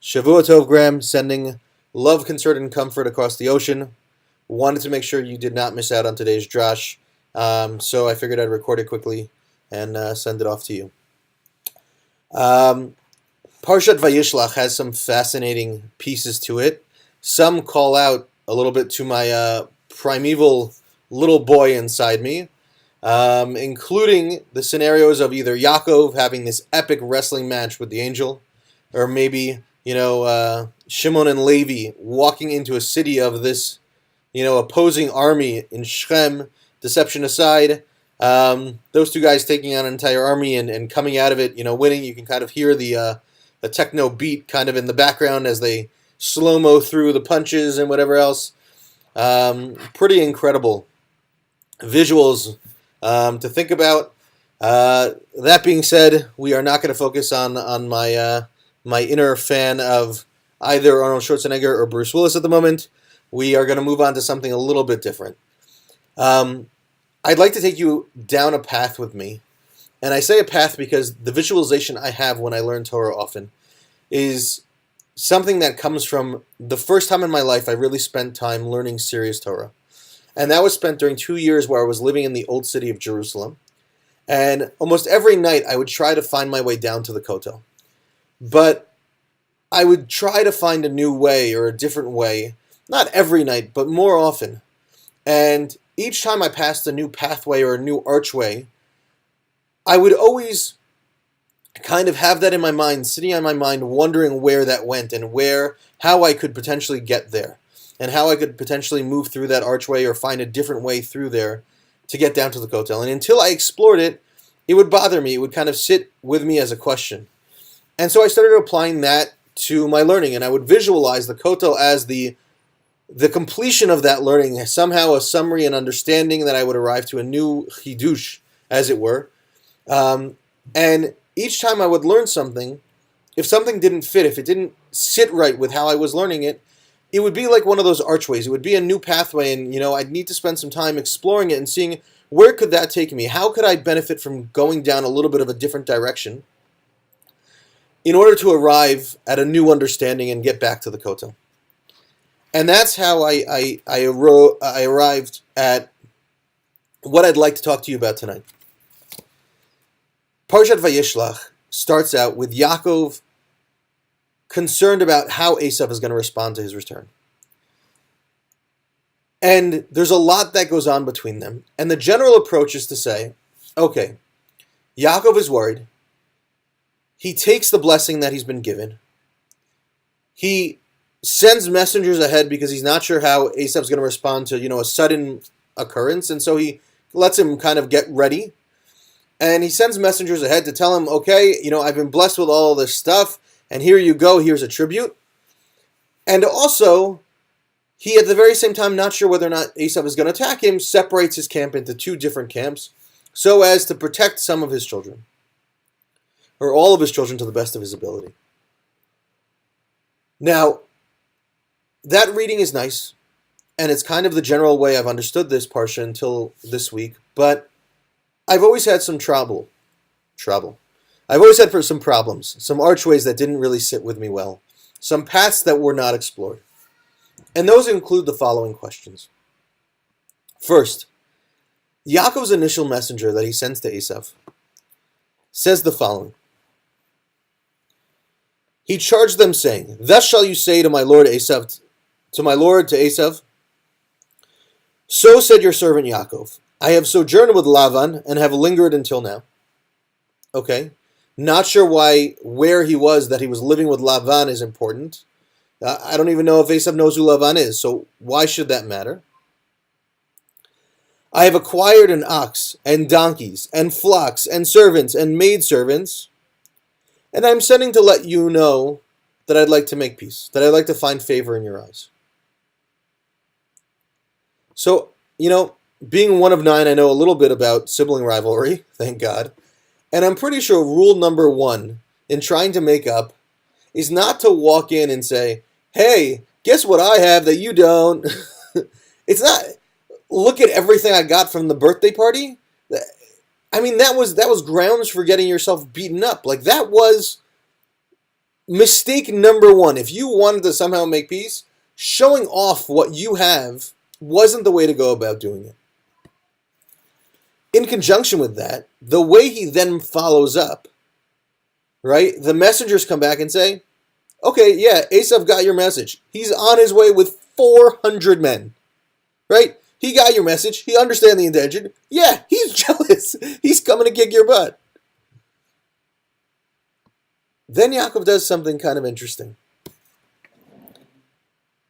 Shavua Tov Graham sending love, concern, and comfort across the ocean. Wanted to make sure you did not miss out on today's Drash, so I figured I'd record it quickly and send it off to you. Parshat Vayishlach has some fascinating pieces to it. Some call out a little bit to my primeval little boy inside me, including the scenarios of either Yaakov having this epic wrestling match with the angel, or maybe, Shimon and Levi walking into a city of this, opposing army in Shechem, deception aside. Those two guys taking on an entire army and coming out of it, winning. You can kind of hear the techno beat kind of in the background as they slow-mo through the punches and whatever else. Pretty incredible visuals to think about. That being said, we are not going to focus on my inner fan of either Arnold Schwarzenegger or Bruce Willis at the moment. We are going to move on to something a little bit different. I'd like to take you down a path with me. And I say a path because the visualization I have when I learn Torah often is something that comes from the first time in my life I really spent time learning serious Torah. And that was spent during 2 years where I was living in the old city of Jerusalem. And almost every night I would try to find my way down to the Kotel. But I would try to find a new way or a different way, not every night, but more often. And each time I passed a new pathway or a new archway, I would always kind of have that in my mind, sitting on my mind, wondering where that went and how I could potentially get there, and how I could potentially move through that archway or find a different way through there to get down to the Kotel. And until I explored it, it would bother me. It would kind of sit with me as a question. And so I started applying that to my learning, and I would visualize the Kotel as the completion of that learning, somehow a summary and understanding that I would arrive to a new chidush, as it were. And each time I would learn something, if something didn't fit, if it didn't sit right with how I was learning it, it would be like one of those archways. It would be a new pathway, and I'd need to spend some time exploring it and seeing where could that take me. How could I benefit from going down a little bit of a different direction in order to arrive at a new understanding and get back to the Kotel. And that's how I arrived at what I'd like to talk to you about tonight. Parshat Vayishlach starts out with Yaakov concerned about how Esav is going to respond to his return. And there's a lot that goes on between them. And the general approach is to say, okay, Yaakov is worried. He takes the blessing that he's been given. He sends messengers ahead because he's not sure how Esav's going to respond to, a sudden occurrence. And so he lets him kind of get ready. And he sends messengers ahead to tell him, okay, I've been blessed with all this stuff. And here you go. Here's a tribute. And also, he, at the very same time, not sure whether or not Esav is going to attack him, separates his camp into two different camps so as to protect some of his children, or all of his children to the best of his ability. Now, that reading is nice, and it's kind of the general way I've understood this parsha until this week, but I've always had some trouble. I've always had some problems, some archways that didn't really sit with me well, some paths that were not explored. And those include the following questions. First, Yaakov's initial messenger that he sends to Esav says the following. He charged them, saying, "Thus shall you say to my lord Esav, to Esav, so said your servant Yaakov, I have sojourned with Lavan and have lingered until now." Okay, not sure where he was that he was living with Lavan is important. I don't even know if Esav knows who Lavan is, so why should that matter? I have acquired an ox and donkeys and flocks and servants and maidservants, and I'm sending to let you know that I'd like to make peace, that I'd like to find favor in your eyes. So, being one of 9, I know a little bit about sibling rivalry, thank God, and I'm pretty sure rule number 1 in trying to make up is not to walk in and say, hey, guess what I have that you don't? It's not, look at everything I got from the birthday party. I mean, that was grounds for getting yourself beaten up. Like, that was Mistake number one, if you wanted to somehow make peace, showing off what you have wasn't the way to go about doing it. In conjunction with that, the way he then follows up, right? The messengers come back and say, okay, yeah, Esav got your message. He's on his way with 400 men, right? He got your message. He understands the intention. Yeah, he's jealous. He's coming to kick your butt. Then Yaakov does something kind of interesting.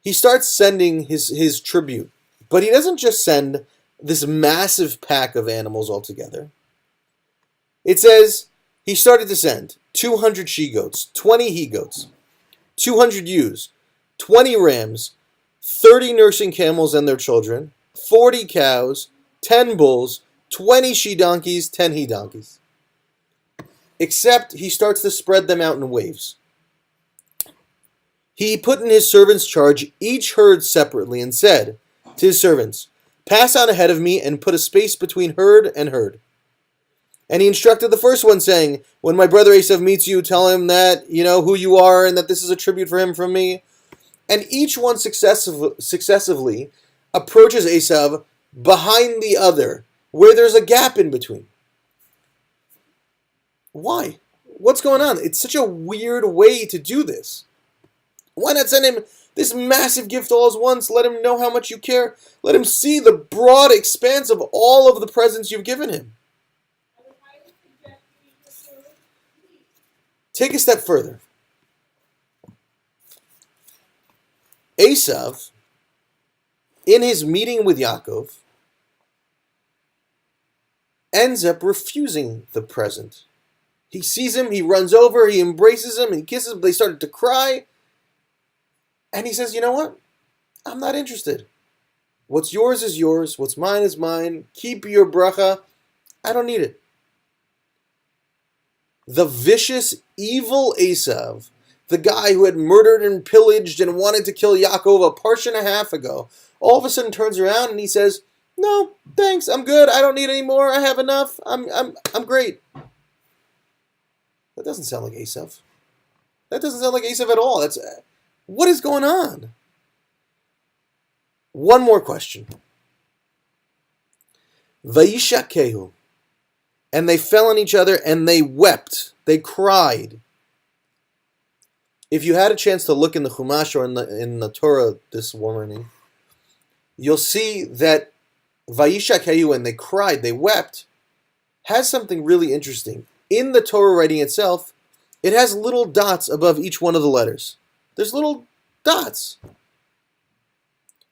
He starts sending his tribute, but he doesn't just send this massive pack of animals altogether. It says he started to send 200 she-goats, 20 he-goats, 200 ewes, 20 rams, 30 nursing camels and their children, 40 cows, 10 bulls, 20 she-donkeys, 10 he-donkeys. Except he starts to spread them out in waves. He put in his servants' charge each herd separately and said to his servants, pass on ahead of me and put a space between herd and herd. And he instructed the first one, saying, when my brother Esav meets you, tell him that you know who you are and that this is a tribute for him from me. And each one successively approaches Esav behind the other, where there's a gap in between. Why? What's going on? It's such a weird way to do this. Why not send him this massive gift all at once? Let him know how much you care. Let him see the broad expanse of all of the presents you've given him. Take a step further. Esav, in his meeting with Yaakov, ends up refusing the present. He sees him, he runs over, he embraces him, he kisses him. They started to cry. And he says, you know what? I'm not interested. What's yours is yours. What's mine is mine. Keep your bracha. I don't need it. The vicious, evil Esav, the guy who had murdered and pillaged and wanted to kill Yaakov a parsha and a half ago, all of a sudden turns around and he says, no, thanks, I'm good. I don't need any more. I have enough. I'm great. That doesn't sound like Esav. That doesn't sound like Esav at all. What is going on? One more question. Vayishlach, and they fell on each other and they wept. They cried. If you had a chance to look in the Chumash or in the Torah this morning, you'll see that Vayishlach, and they cried, they wept, has something really interesting. In the Torah writing itself, it has little dots above each one of the letters. There's little dots.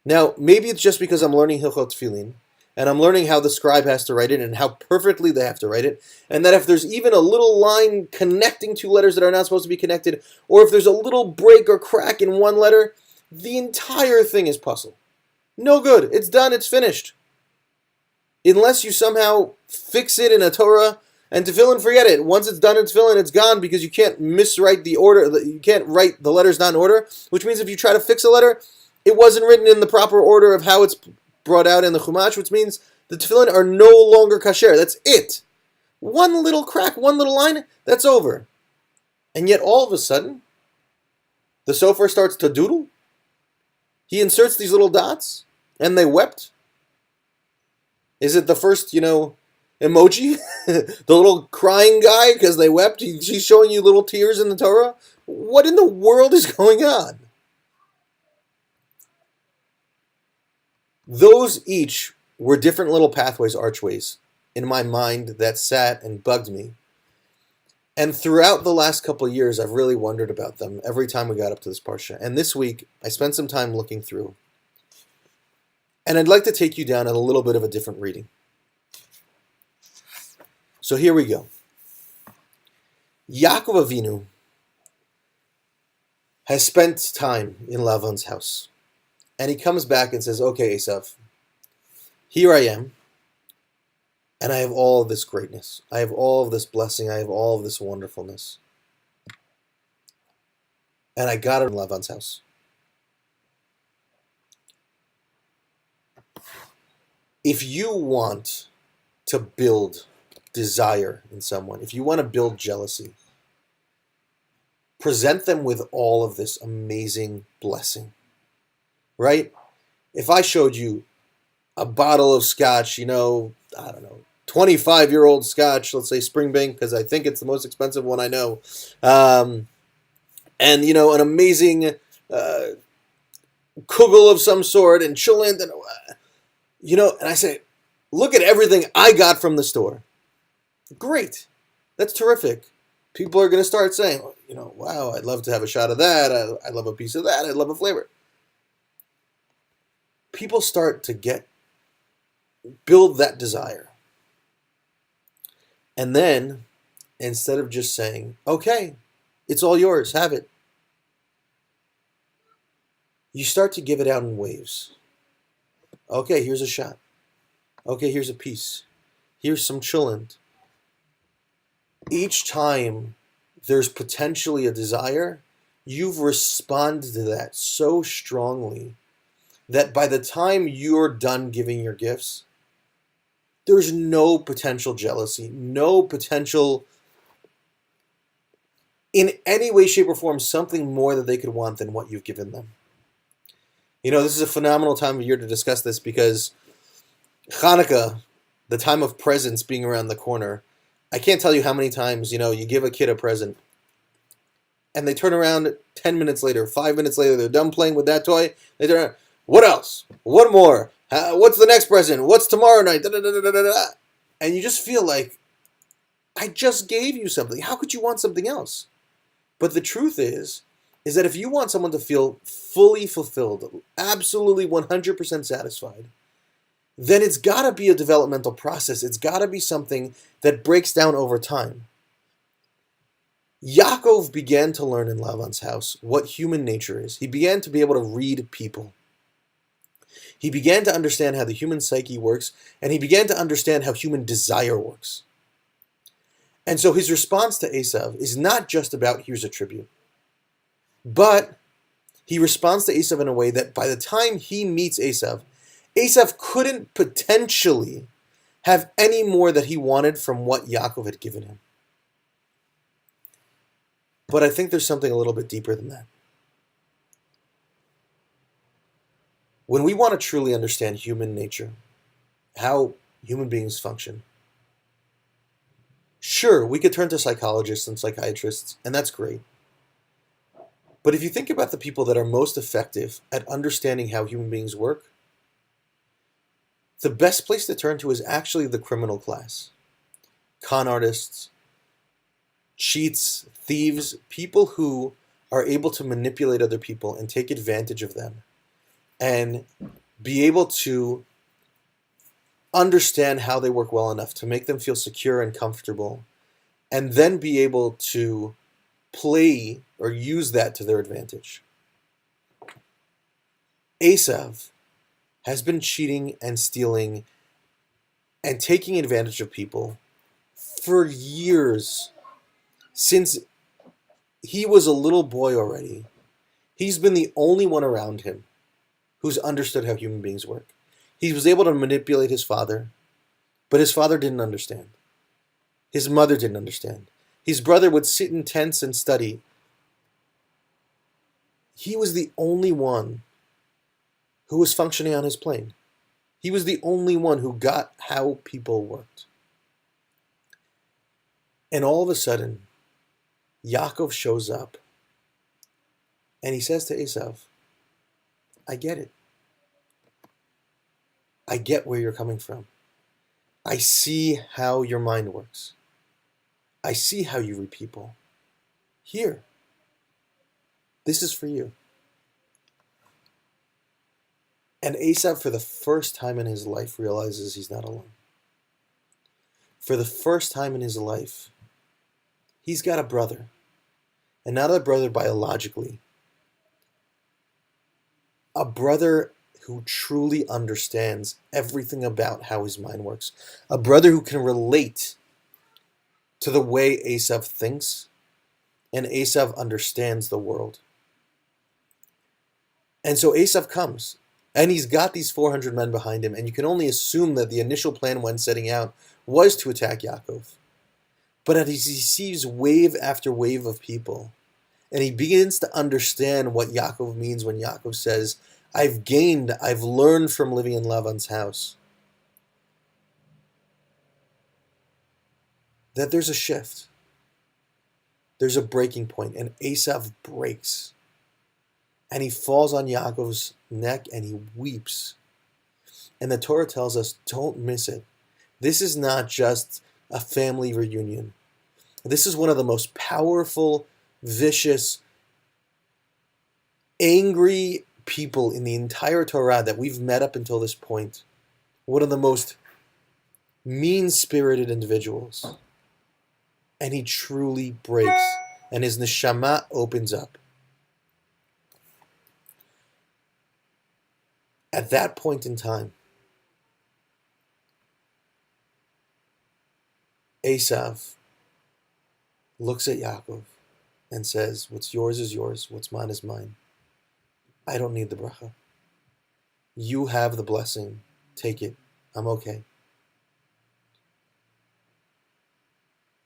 Now, maybe it's just because I'm learning Hilchot Tefillin, and I'm learning how the scribe has to write it and how perfectly they have to write it, and that if there's even a little line connecting two letters that are not supposed to be connected, or if there's a little break or crack in one letter, the entire thing is puzzle. No good. It's done. It's finished. Unless you somehow fix it in a Torah, and Tefillin, forget it. Once it's done in Tefillin, it's gone because you can't miswrite the order. You can't write the letters not in order, which means if you try to fix a letter, it wasn't written in the proper order of how it's brought out in the Chumash, which means the Tefillin are no longer kasher. That's it. One little crack, one little line, that's over. And yet all of a sudden, the Sofer starts to doodle. He inserts these little dots, and they wept. Is it the first, emoji? The little crying guy because they wept? He's showing you little tears in the Torah? What in the world is going on? Those each were different little pathways, archways, in my mind that sat and bugged me. And throughout the last couple of years, I've really wondered about them every time we got up to this parsha. And this week, I spent some time looking through. And I'd like to take you down at a little bit of a different reading. So here we go. Yaakov Avinu has spent time in Lavan's house. And he comes back and says, okay, Esav, here I am. And I have all of this greatness. I have all of this blessing. I have all of this wonderfulness. And I got it in Lavan's house. If you want to build desire in someone, if you want to build jealousy, present them with all of this amazing blessing, right? If I showed you a bottle of scotch, I don't know, 25-year-old scotch, let's say Springbank, because I think it's the most expensive one I know, and, an amazing kugel of some sort, and chillin, and I say, look at everything I got from the store. Great. That's terrific. People are going to start saying, wow, I'd love to have a shot of that. I'd love a piece of that. I'd love a flavor. People start to build that desire. And then, instead of just saying, okay, it's all yours, have it, you start to give it out in waves. Okay, here's a shot. Okay, here's a piece. Here's some chillin'. Each time there's potentially a desire, you've responded to that so strongly that by the time you're done giving your gifts, there's no potential jealousy, no potential in any way, shape, or form something more that they could want than what you've given them. This is a phenomenal time of year to discuss this because Hanukkah, the time of presents being around the corner, I can't tell you how many times, you give a kid a present and they turn around 10 minutes later, 5 minutes later, they're done playing with that toy. They turn around, what else? What more? What's the next present? What's tomorrow night? Da, da, da, da, da, da. And you just feel like, I just gave you something. How could you want something else? But the truth is that if you want someone to feel fully fulfilled, absolutely 100% satisfied, then it's got to be a developmental process. It's got to be something that breaks down over time. Yaakov began to learn in Lavan's house what human nature is. He began to be able to read people. He began to understand how the human psyche works, and he began to understand how human desire works. And so his response to Esav is not just about, here's a tribute, but he responds to Esav in a way that by the time he meets Esav couldn't potentially have any more that he wanted from what Yaakov had given him. But I think there's something a little bit deeper than that. When we want to truly understand human nature, how human beings function, sure, we could turn to psychologists and psychiatrists, and that's great. But if you think about the people that are most effective at understanding how human beings work, the best place to turn to is actually the criminal class. Con artists, cheats, thieves, people who are able to manipulate other people and take advantage of them and be able to understand how they work well enough to make them feel secure and comfortable, and then be able to play or use that to their advantage. Esav has been cheating and stealing and taking advantage of people for years. Since he was a little boy already, he's been the only one around him who's understood how human beings work. He was able to manipulate his father, but his father didn't understand. His mother didn't understand. His brother would sit in tents and study. He was the only one who was functioning on his plane. He was the only one who got how people worked. And all of a sudden, Yaakov shows up and he says to Esav, I get it. I get where you're coming from. I see how your mind works. I see how you read people. Here. This is for you. And Esav, for the first time in his life, realizes he's not alone. For the first time in his life, he's got a brother. And not a brother biologically. A brother who truly understands everything about how his mind works. A brother who can relate to the way Esav thinks, and Esav understands the world. And so Esav comes, and he's got these 400 men behind him, and you can only assume that the initial plan when setting out was to attack Yaakov. But as he sees wave after wave of people, And he begins to understand what Yaakov means when Yaakov says, I've learned from living in Lavan's house. That there's a shift. There's a breaking point, and Esav breaks. And he falls on Yaakov's neck and he weeps. And the Torah tells us, don't miss it. This is not just a family reunion. This is one of the most powerful, vicious, angry people in the entire Torah that we've met up until this point. One of the most mean-spirited individuals. And he truly breaks. And his neshama opens up. At that point in time, Esav looks at Yaakov and says, what's yours is yours, what's mine is mine. I don't need the bracha. You have the blessing. Take it. I'm okay.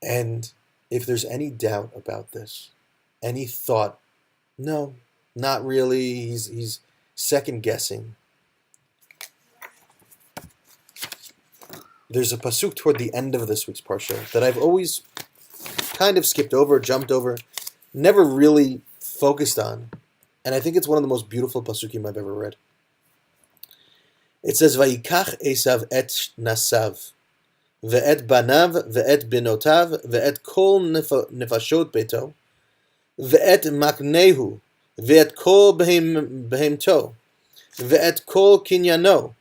And if there's any doubt about this, any thought, no, not really, he's second guessing. There's a pasuk toward the end of this week's parsha that I've always kind of skipped over, jumped over, never really focused on. And I think it's one of the most beautiful pasukim I've ever read. It says, Vayikach Esav et nasav, ve'et banav, ve'et benotav, ve'et kol nefashot beto, ve'et maknehu, ve'et kol behemto, ve'et kol kinyano.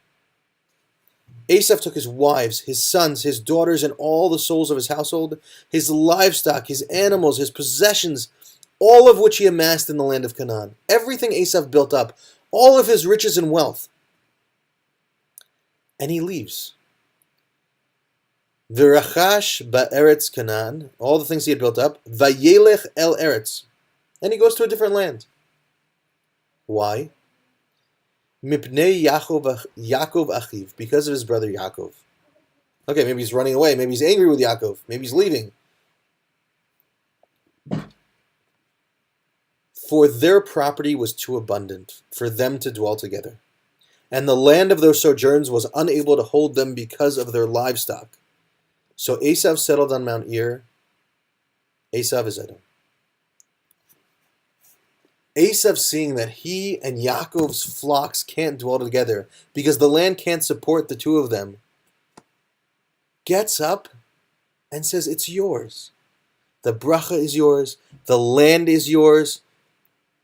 Esav took his wives, his sons, his daughters, and all the souls of his household, his livestock, his animals, his possessions, all of which he amassed in the land of Canaan. Everything Esav built up, all of his riches and wealth. And he leaves. V'rachash ba'eretz Canaan, all the things he had built up, vayelech el eretz. And he goes to a different land. Why? Mipnei Yaakov achiv, because of his brother Yaakov. Okay, maybe he's running away. Maybe he's angry with Yaakov. Maybe he's leaving. For their property was too abundant for them to dwell together, and the land of their sojourns was unable to hold them because of their livestock. So Esav settled on Mount Ir. Esav is Edom. Esav, seeing that he and Yaakov's flocks can't dwell together because the land can't support the two of them, gets up and says, it's yours. The bracha is yours. The land is yours.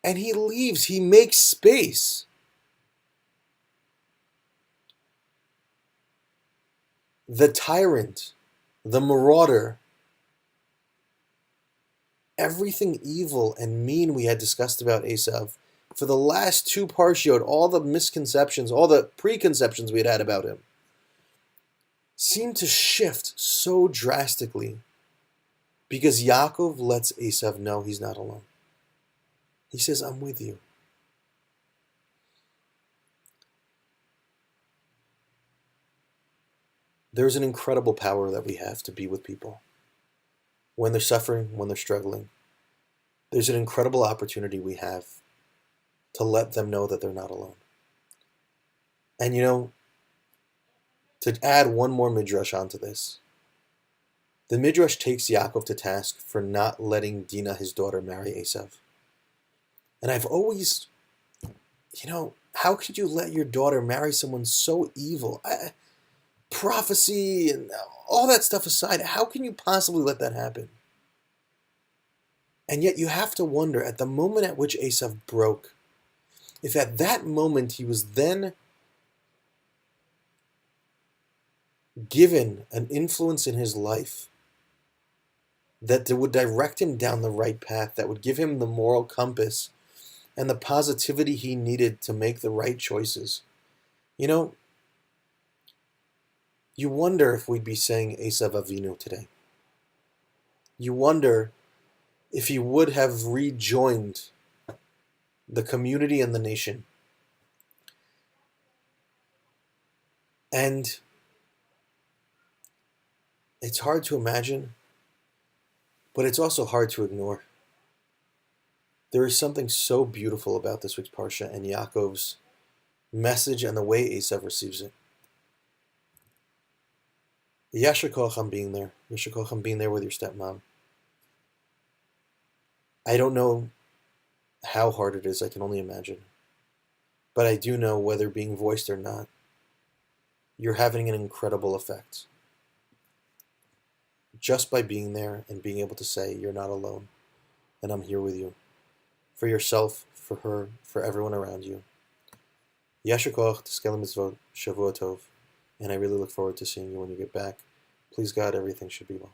And he leaves. He makes space. The tyrant, the marauder, everything evil and mean we had discussed about Esav, for the last two parshiot, all the misconceptions, all the preconceptions we had about him, seemed to shift so drastically because Yaakov lets Esav know he's not alone. He says, I'm with you. There's an incredible power that we have to be with people. When they're suffering, when they're struggling, there's an incredible opportunity we have to let them know that they're not alone. And to add one more midrash onto this, the midrash takes Yaakov to task for not letting Dinah, his daughter, marry Esav. And I've always, how could you let your daughter marry someone so evil? Prophecy and all that stuff aside, how can you possibly let that happen? And yet you have to wonder, at the moment at which Esav broke, if at that moment he was then given an influence in his life that would direct him down the right path, that would give him the moral compass and the positivity he needed to make the right choices. You wonder if we'd be saying Esav Avinu today. You wonder if he would have rejoined the community and the nation. And it's hard to imagine, but it's also hard to ignore. There is something so beautiful about this week's Parsha and Yaakov's message and the way Esav receives it. Yasher koach being there. Yasher koach being there with your stepmom. I don't know how hard it is. I can only imagine. But I do know, whether being voiced or not, you're having an incredible effect. Just by being there and being able to say, you're not alone, and I'm here with you. For yourself, for her, for everyone around you. Yasher koach, t'skelem mitzvot, shavua tov. And I really look forward to seeing you when you get back. Please God, everything should be well.